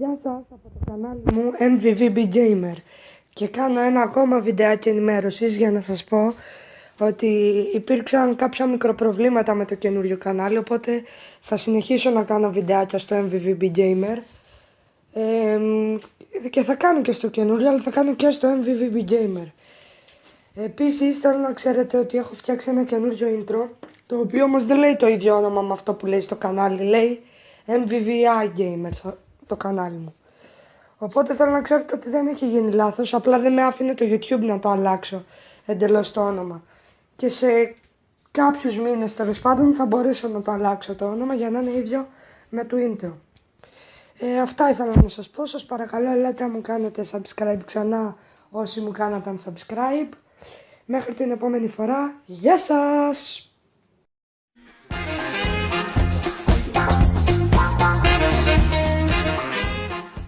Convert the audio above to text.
Γεια σας από το κανάλι μου MVVB Gamer και κάνω ένα ακόμα βιντεάκι ενημέρωσης για να σας πω ότι υπήρξαν κάποια μικροπροβλήματα με το καινούριο κανάλι, οπότε θα συνεχίσω να κάνω βιντεάκια στο MVVB Gamer και θα κάνω και στο καινούριο, αλλά θα κάνω και στο MVVB Gamer. Επίσης θέλω να ξέρετε ότι έχω φτιάξει ένα καινούριο intro, το οποίο όμως δεν λέει το ίδιο όνομα με αυτό που λέει στο κανάλι, λέει MVVI Gamer το κανάλι μου. Οπότε θέλω να ξέρετε ότι δεν έχει γίνει λάθος, απλά δεν με άφηνε το YouTube να το αλλάξω εντελώς το όνομα. Και σε κάποιους μήνες τέλος πάντων θα μπορέσω να το αλλάξω το όνομα για να είναι ίδιο με το intro. Αυτά ήθελα να σας πω, σας παρακαλώ ελάτε να μου κάνετε subscribe ξανά όσοι μου κάνατε unsubscribe. Μέχρι την επόμενη φορά, γεια σας!